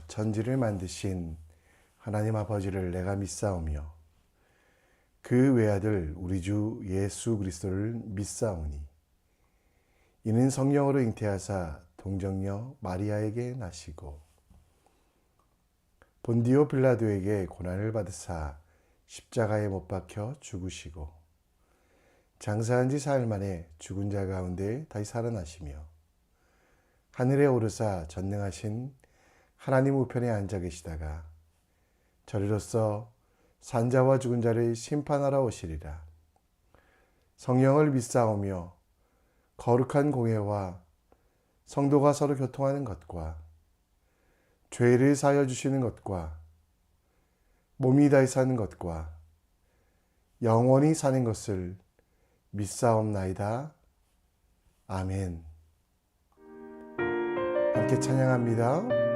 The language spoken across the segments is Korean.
전지를 만드신 하나님 아버지를 내가 믿사오며 그 외아들 우리 주 예수 그리스도를 믿사오니 이는 성령으로 잉태하사 동정녀 마리아에게 나시고 본디오 빌라도에게 고난을 받으사 십자가에 못 박혀 죽으시고 장사한 지 사흘 만에 죽은 자 가운데 다시 살아나시며 하늘에 오르사 전능하신 하나님 우편에 앉아 계시다가 저리로서 산자와 죽은 자를 심판하러 오시리라. 성령을 믿사오며 거룩한 공회와 성도가 서로 교통하는 것과 죄를 사하여 주시는 것과 몸이 다시 사는 것과 영원히 사는 것을 믿사옵나이다. 아멘. 함께 찬양합니다.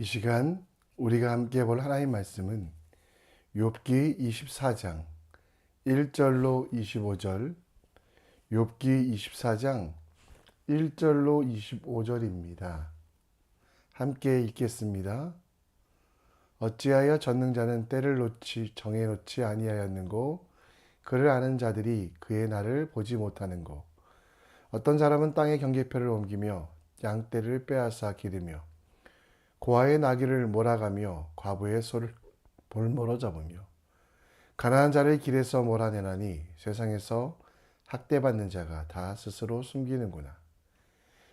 이 시간 우리가 함께 볼 하나님 말씀은 욥기 24장 1절로 25절, 욥기 24장 1절로 25절입니다. 함께 읽겠습니다. 어찌하여 전능자는 때를 정해놓지 아니하였는고 그를 아는 자들이 그의 날을 보지 못하는고 어떤 사람은 땅의 경계표를 옮기며 양떼를 빼앗아 기르며 고아의 나귀를 몰아가며 과부의 소를 볼모로 잡으며 가난한 자를 길에서 몰아내나니 세상에서 학대받는 자가 다 스스로 숨기는구나.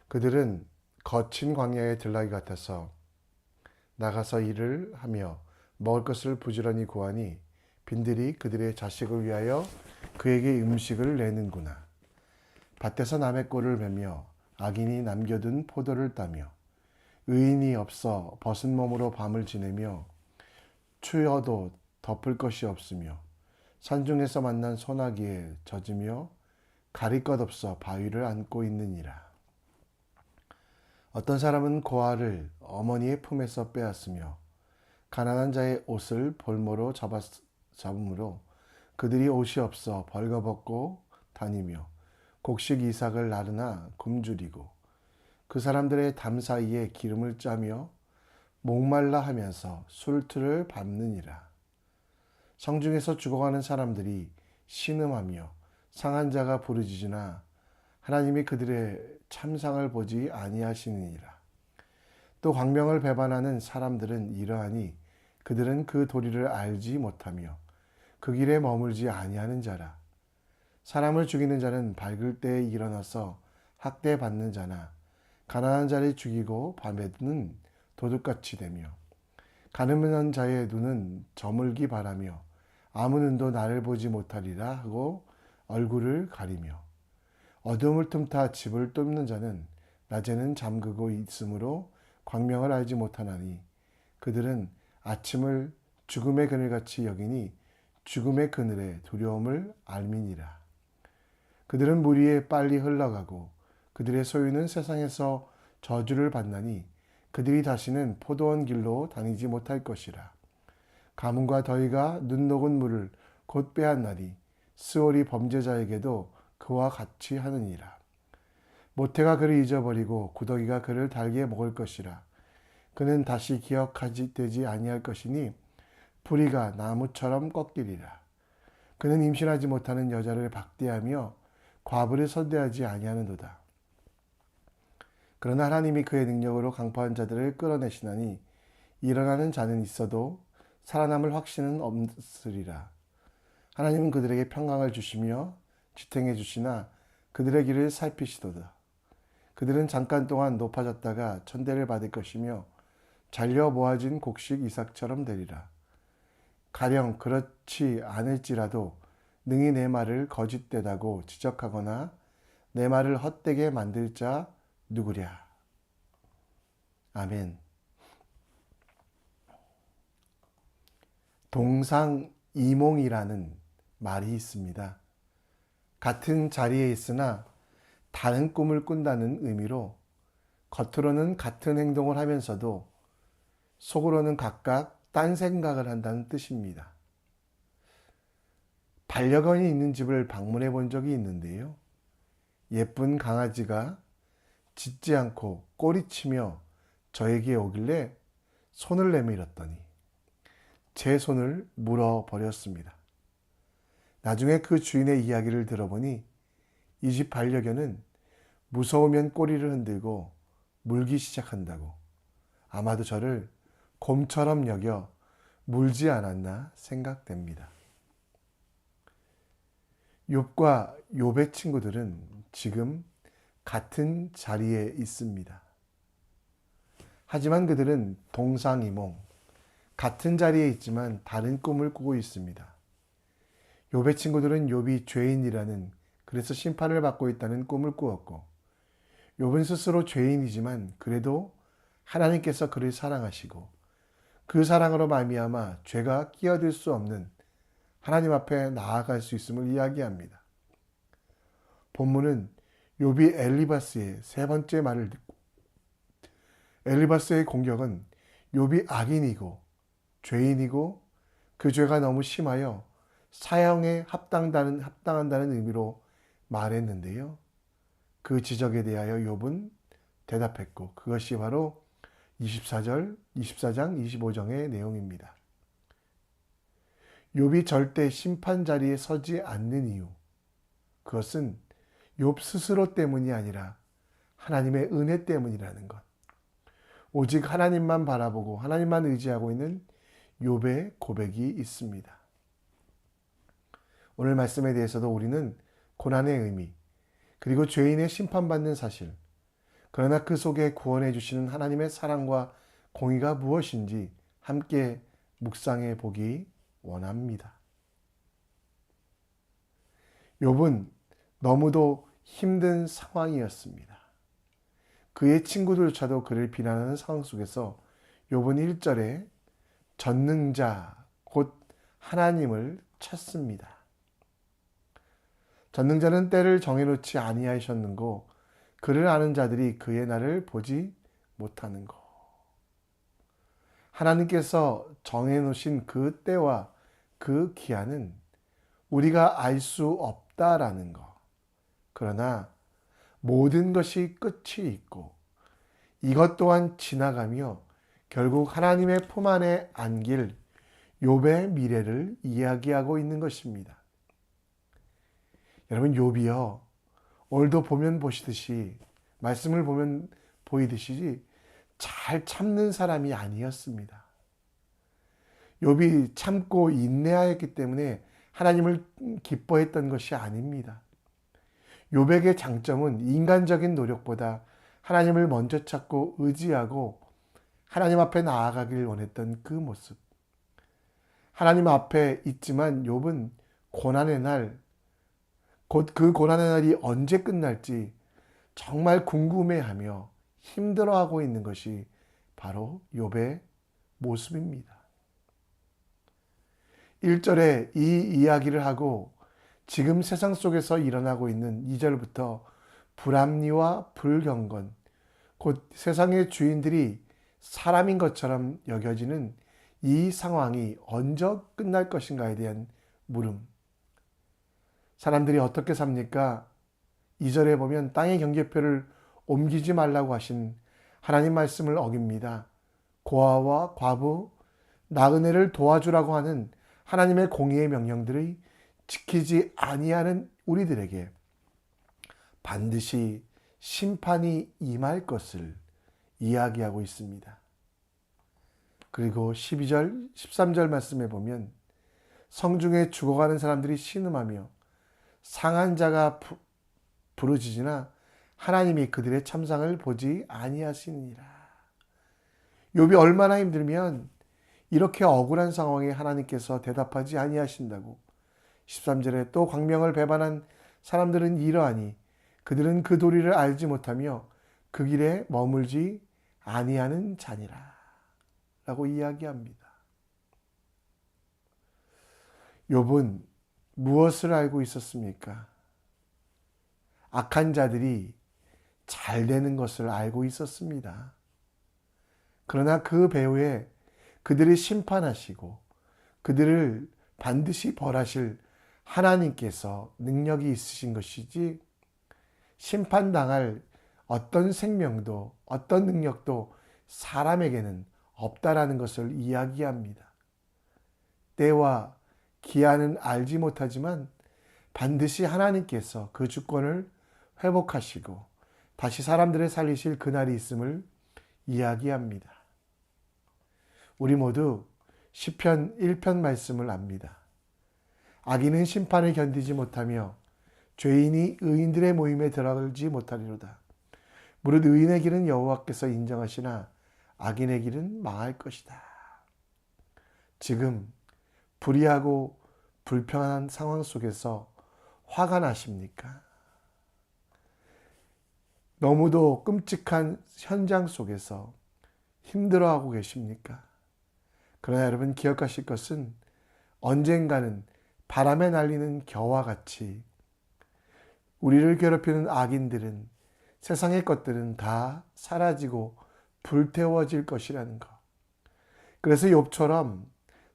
그들은 거친 광야의 들나귀 같아서 나가서 일을 하며 먹을 것을 부지런히 구하니 빈들이 그들의 자식을 위하여 그에게 음식을 내는구나. 밭에서 남의 꼴을 매며 악인이 남겨둔 포도를 따며 의인이 없어 벗은 몸으로 밤을 지내며 추워도 덮을 것이 없으며 산중에서 만난 소나기에 젖으며 가릴 것 없어 바위를 안고 있느니라. 어떤 사람은 고아를 어머니의 품에서 빼앗으며 가난한 자의 옷을 볼모로 잡음으로 그들이 옷이 없어 벌거벗고 다니며 곡식 이삭을 나르나 굶주리고 그 사람들의 담 사이에 기름을 짜며 목말라 하면서 술틀을 밟느니라. 성중에서 죽어가는 사람들이 신음하며 상한 자가 부르짖으나 하나님이 그들의 참상을 보지 아니하시느니라. 또 광명을 배반하는 사람들은 이러하니 그들은 그 도리를 알지 못하며 그 길에 머물지 아니하는 자라. 사람을 죽이는 자는 밝을 때에 일어나서 학대받는 자나 가난한 자를 죽이고 밤에는 도둑같이 되며 가늠한 자의 눈은 저물기 바라며 아무 눈도 나를 보지 못하리라 하고 얼굴을 가리며 어둠을 틈타 집을 뚫는 자는 낮에는 잠그고 있으므로 광명을 알지 못하나니 그들은 아침을 죽음의 그늘같이 여기니 죽음의 그늘에 두려움을 알미니라. 그들은 물 위에 빨리 흘러가고 그들의 소유는 세상에서 저주를 받나니 그들이 다시는 포도원 길로 다니지 못할 것이라. 가뭄과 더위가 눈 녹은 물을 곧 빼앗나니 스올이 범죄자에게도 그와 같이 하느니라. 모태가 그를 잊어버리고 구더기가 그를 달게 먹을 것이라. 그는 다시 기억하지 되지 아니할 것이니 부리가 나무처럼 꺾이리라. 그는 임신하지 못하는 여자를 박대하며 과부를 선대하지 아니하는도다. 그러나 하나님이 그의 능력으로 강포한 자들을 끌어내시나니 일어나는 자는 있어도 살아남을 확신은 없으리라. 하나님은 그들에게 평강을 주시며 지탱해 주시나 그들의 길을 살피시도다. 그들은 잠깐 동안 높아졌다가 천대를 받을 것이며 잘려 모아진 곡식 이삭처럼 되리라. 가령 그렇지 않을지라도 능히 내 말을 거짓되다고 지적하거나 내 말을 헛되게 만들 자 누구랴. 아멘. 동상이몽이라는 말이 있습니다. 같은 자리에 있으나 다른 꿈을 꾼다는 의미로 겉으로는 같은 행동을 하면서도 속으로는 각각 딴 생각을 한다는 뜻입니다. 반려견이 있는 집을 방문해 본 적이 있는데요. 예쁜 강아지가 짖지 않고 꼬리치며 저에게 오길래 손을 내밀었더니 제 손을 물어버렸습니다. 나중에 그 주인의 이야기를 들어보니 이 집 반려견은 무서우면 꼬리를 흔들고 물기 시작한다고 아마도 저를 곰처럼 여겨 물지 않았나 생각됩니다. 욥과 욥의 친구들은 지금 같은 자리에 있습니다. 하지만 그들은 동상이몽, 같은 자리에 있지만 다른 꿈을 꾸고 있습니다. 욥의 친구들은 욥이 죄인이라는, 그래서 심판을 받고 있다는 꿈을 꾸었고, 욥은 스스로 죄인이지만 그래도 하나님께서 그를 사랑하시고 그 사랑으로 말미암아 죄가 끼어들 수 없는 하나님 앞에 나아갈 수 있음을 이야기합니다. 본문은 욥이 엘리바스의 세 번째 말을 듣고, 엘리바스의 공격은 욥이 악인이고 죄인이고 그 죄가 너무 심하여 사형에 합당한다는 의미로 말했는데요. 그 지적에 대하여 욥은 대답했고 그것이 바로 24장 25장의 내용입니다. 욥이 절대 심판 자리에 서지 않는 이유, 그것은 욥 스스로 때문이 아니라 하나님의 은혜 때문이라는 것. 오직 하나님만 바라보고 하나님만 의지하고 있는 욥의 고백이 있습니다. 오늘 말씀에 대해서도 우리는 고난의 의미, 그리고 죄인의 심판받는 사실, 그러나 그 속에 구원해 주시는 하나님의 사랑과 공의가 무엇인지 함께 묵상해 보기 원합니다. 욥은 너무도 힘든 상황이었습니다. 그의 친구들조차도 그를 비난하는 상황 속에서 욥은 1절에 전능자 곧 하나님을 찾습니다. 전능자는 때를 정해놓지 아니하셨는고 그를 아는 자들이 그의 날을 보지 못하는 것. 하나님께서 정해놓으신 그 때와 그 기한은 우리가 알 수 없다라는 것. 그러나 모든 것이 끝이 있고 이것 또한 지나가며 결국 하나님의 품 안에 안길 욥의 미래를 이야기하고 있는 것입니다. 여러분, 욥이요, 오늘도 보면 보시듯이, 말씀을 보면 보이듯이 잘 참는 사람이 아니었습니다. 욥이 참고 인내하였기 때문에 하나님을 기뻐했던 것이 아닙니다. 욥에게 장점은 인간적인 노력보다 하나님을 먼저 찾고 의지하고 하나님 앞에 나아가길 원했던 그 모습. 하나님 앞에 있지만 욥은 고난의 날, 곧 그 고난의 날이 언제 끝날지 정말 궁금해하며 힘들어하고 있는 것이 바로 욥의 모습입니다. 1절에 이 이야기를 하고 지금 세상 속에서 일어나고 있는 2절부터 불합리와 불경건, 곧 세상의 주인들이 사람인 것처럼 여겨지는 이 상황이 언제 끝날 것인가에 대한 물음. 사람들이 어떻게 삽니까? 2절에 보면 땅의 경계표를 옮기지 말라고 하신 하나님 말씀을 어깁니다. 고아와 과부, 나그네를 도와주라고 하는 하나님의 공의의 명령들을 지키지 아니하는 우리들에게 반드시 심판이 임할 것을 이야기하고 있습니다. 그리고 12절, 13절 말씀에 보면 성중에 죽어가는 사람들이 신음하며 상한 자가 부르짖으나 하나님이 그들의 참상을 보지 아니하시니라. 욥이 얼마나 힘들면 이렇게 억울한 상황에 하나님께서 대답하지 아니하신다고. 13절에 또 광명을 배반한 사람들은 이러하니 그들은 그 도리를 알지 못하며 그 길에 머물지 아니하는 자니라 라고 이야기합니다. 욥은 무엇을 알고 있었습니까? 악한 자들이 잘 되는 것을 알고 있었습니다. 그러나 그 배후에 그들을 심판하시고 그들을 반드시 벌하실 하나님께서 능력이 있으신 것이지 심판당할 어떤 생명도 어떤 능력도 사람에게는 없다라는 것을 이야기합니다. 때와 기한은 알지 못하지만 반드시 하나님께서 그 주권을 회복하시고 다시 사람들을 살리실 그날이 있음을 이야기합니다. 우리 모두 시편 1편 말씀을 압니다. 악인은 심판을 견디지 못하며 죄인이 의인들의 모임에 들어가지 못하리로다. 무릇 의인의 길은 여호와께서 인정하시나 악인의 길은 망할 것이다. 지금 불의하고 불평한 상황 속에서 화가 나십니까? 너무도 끔찍한 현장 속에서 힘들어하고 계십니까? 그러나 여러분 기억하실 것은 언젠가는 바람에 날리는 겨와 같이 우리를 괴롭히는 악인들은 세상의 것들은 다 사라지고 불태워질 것이라는 것. 그래서 욥처럼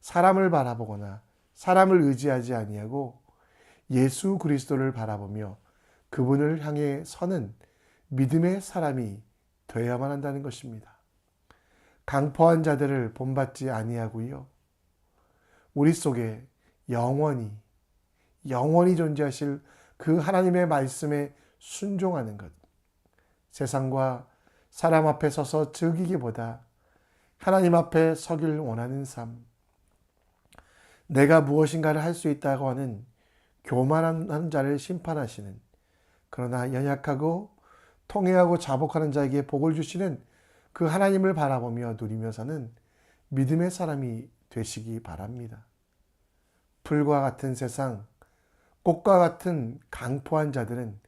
사람을 바라보거나 사람을 의지하지 아니하고 예수 그리스도를 바라보며 그분을 향해 서는 믿음의 사람이 되어야만 한다는 것입니다. 강포한 자들을 본받지 아니하고요. 우리 속에 영원히 존재하실 그 하나님의 말씀에 순종하는 것. 세상과 사람 앞에 서서 즐기기보다 하나님 앞에 서길 원하는 삶, 내가 무엇인가를 할 수 있다고 하는 교만한 자를 심판하시는, 그러나 연약하고 통회하고 자복하는 자에게 복을 주시는 그 하나님을 바라보며 누리며 사는 믿음의 사람이 되시기 바랍니다. 풀과 같은 세상, 꽃과 같은 강포한 자들은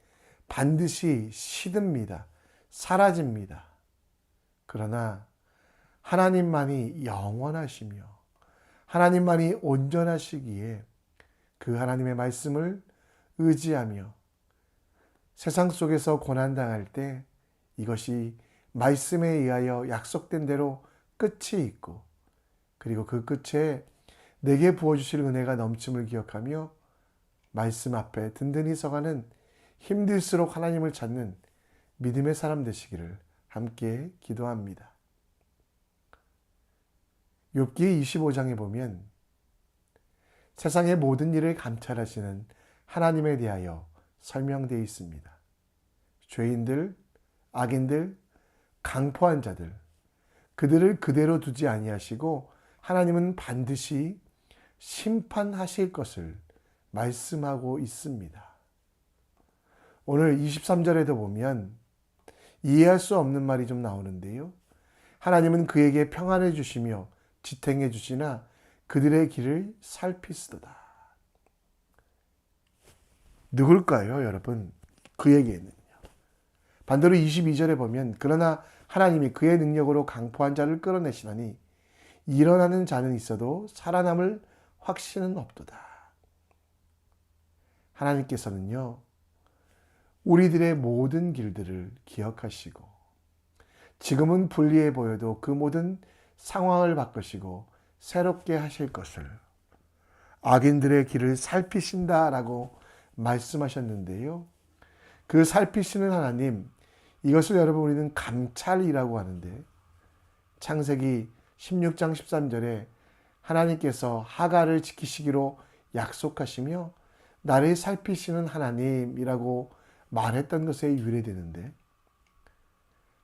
반드시 시듭니다. 사라집니다. 그러나 하나님만이 영원하시며 하나님만이 온전하시기에 그 하나님의 말씀을 의지하며 세상 속에서 고난당할 때 이것이 말씀에 의하여 약속된 대로 끝이 있고, 그리고 그 끝에 내게 부어주실 은혜가 넘침을 기억하며 말씀 앞에 든든히 서가는 힘들수록 하나님을 찾는 믿음의 사람 되시기를 함께 기도합니다. 욥기 25장에 보면 세상의 모든 일을 감찰하시는 하나님에 대하여 설명되어 있습니다. 죄인들, 악인들, 강포한 자들, 그들을 그대로 두지 아니하시고 하나님은 반드시 심판하실 것을 말씀하고 있습니다. 오늘 23절에도 보면 이해할 수 없는 말이 좀 나오는데요. 하나님은 그에게 평안을 주시며 지탱해 주시나 그들의 길을 살피시도다. 누굴까요, 여러분? 그에게는요. 반대로 22절에 보면 그러나 하나님이 그의 능력으로 강포한 자를 끌어내시나니 일어나는 자는 있어도 살아남을 확신은 없도다. 하나님께서는요, 우리들의 모든 길들을 기억하시고 지금은 불리해 보여도 그 모든 상황을 바꾸시고 새롭게 하실 것을 악인들의 길을 살피신다라고 말씀하셨는데요. 그 살피시는 하나님, 이것을 여러분 우리는 감찰이라고 하는데, 창세기 16장 13절에 하나님께서 하갈을 지키시기로 약속하시며 나를 살피시는 하나님이라고 말했던 것에 유래되는데,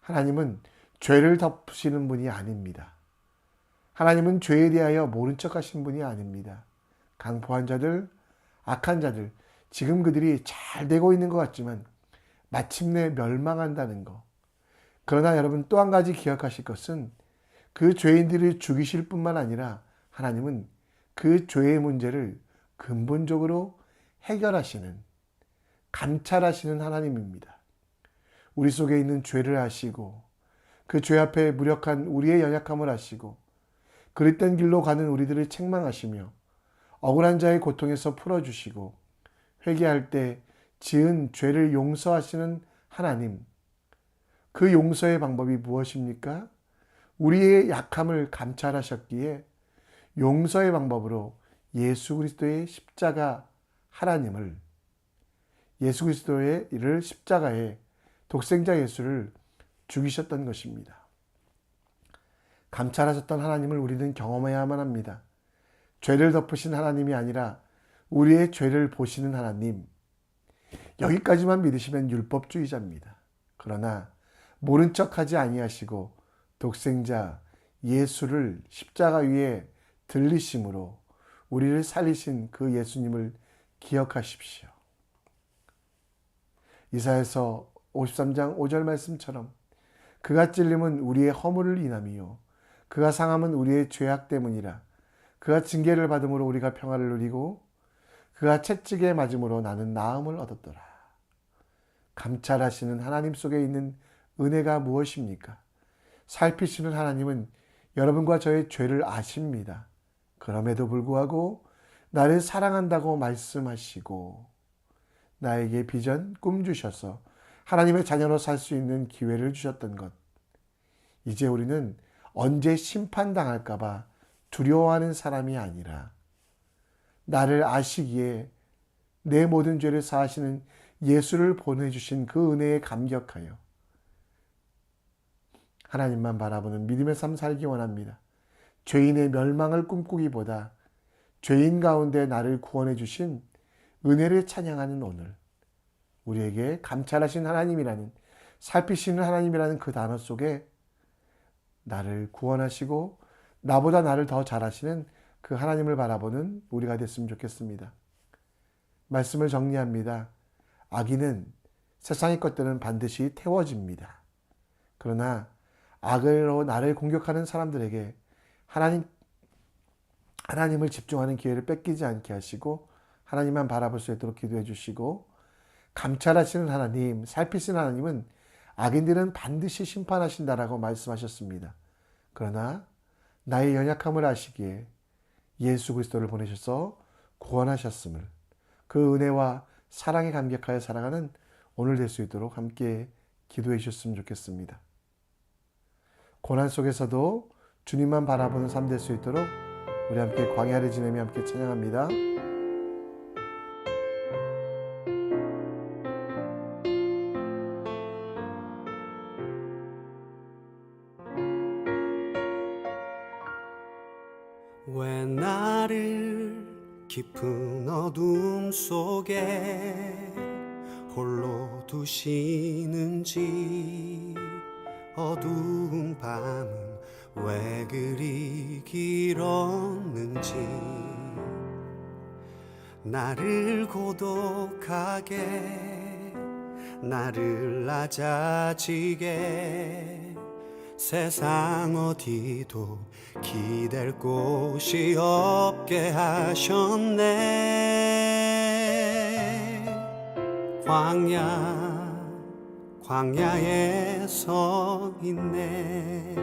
하나님은 죄를 덮으시는 분이 아닙니다. 하나님은 죄에 대하여 모른 척 하신 분이 아닙니다. 강포한 자들, 악한 자들, 지금 그들이 잘 되고 있는 것 같지만 마침내 멸망한다는 것. 그러나 여러분 또 한 가지 기억하실 것은 그 죄인들을 죽이실 뿐만 아니라 하나님은 그 죄의 문제를 근본적으로 해결하시는, 감찰하시는 하나님입니다. 우리 속에 있는 죄를 아시고 그 죄 앞에 무력한 우리의 연약함을 아시고 그릇된 길로 가는 우리들을 책망하시며 억울한 자의 고통에서 풀어주시고 회개할 때 지은 죄를 용서하시는 하나님, 그 용서의 방법이 무엇입니까? 우리의 약함을 감찰하셨기에 용서의 방법으로 예수 그리스도의 십자가 하나님을, 예수 그리스도의 이를 십자가에 독생자 예수를 죽이셨던 것입니다. 감찰하셨던 하나님을 우리는 경험해야만 합니다. 죄를 덮으신 하나님이 아니라 우리의 죄를 보시는 하나님. 여기까지만 믿으시면 율법주의자입니다. 그러나 모른 척하지 아니하시고 독생자 예수를 십자가 위에 들리심으로 우리를 살리신 그 예수님을 기억하십시오. 이사야서 53장 5절 말씀처럼 그가 찔림은 우리의 허물을 인함이요 그가 상함은 우리의 죄악 때문이라. 그가 징계를 받음으로 우리가 평화를 누리고 그가 채찍에 맞음으로 나는 나음을 얻었더라. 감찰하시는 하나님 속에 있는 은혜가 무엇입니까? 살피시는 하나님은 여러분과 저의 죄를 아십니다. 그럼에도 불구하고 나를 사랑한다고 말씀하시고 나에게 비전, 꿈 주셔서 하나님의 자녀로 살 수 있는 기회를 주셨던 것. 이제 우리는 언제 심판당할까 봐 두려워하는 사람이 아니라 나를 아시기에 내 모든 죄를 사하시는 예수를 보내주신 그 은혜에 감격하여 하나님만 바라보는 믿음의 삶 살기 원합니다. 죄인의 멸망을 꿈꾸기보다 죄인 가운데 나를 구원해 주신 은혜를 찬양하는 오늘, 우리에게 감찰하신 하나님이라는 살피시는 하나님이라는 그 단어 속에 나를 구원하시고 나보다 나를 더 잘하시는 그 하나님을 바라보는 우리가 됐으면 좋겠습니다. 말씀을 정리합니다. 악인은 세상의 것들은 반드시 태워집니다. 그러나 악으로 나를 공격하는 사람들에게 하나님을 집중하는 기회를 뺏기지 않게 하시고 하나님만 바라볼 수 있도록 기도해 주시고, 감찰하시는 하나님, 살피시는 하나님은 악인들은 반드시 심판하신다라고 말씀하셨습니다. 그러나 나의 연약함을 아시기에 예수 그리스도를 보내셔서 구원하셨음을, 그 은혜와 사랑에 감격하여 살아가는 오늘 될 수 있도록 함께 기도해 주셨으면 좋겠습니다. 고난 속에서도 주님만 바라보는 삶 될 수 있도록 우리 함께 광야를 지내며 함께 찬양합니다. 왜 나를 깊은 어둠 속에 홀로 두시는지, 어두운 밤은 왜 그리 길었는지, 나를 고독하게, 나를 낮아지게, 세상 어디도 기댈 곳이 없게 하셨네. 광야에 서 있네.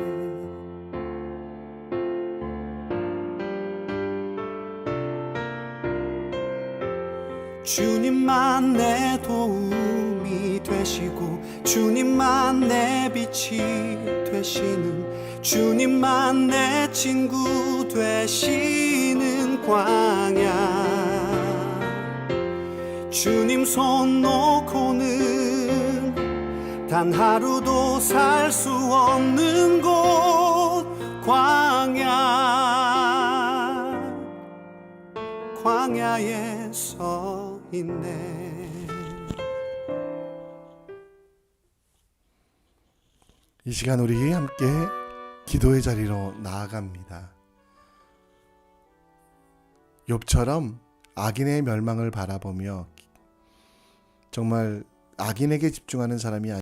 주님만 내 도움이 되시고, 주님만 내 빛이 되시는, 주님만 내 친구 되시는 광야. 주님 손 놓고는 단 하루도 살 수 없는 곳, 광야에 서 있네. 이 시간 우리 함께 기도의 자리로 나아갑니다. 욥처럼 악인의 멸망을 바라보며 정말 악인에게 집중하는 사람이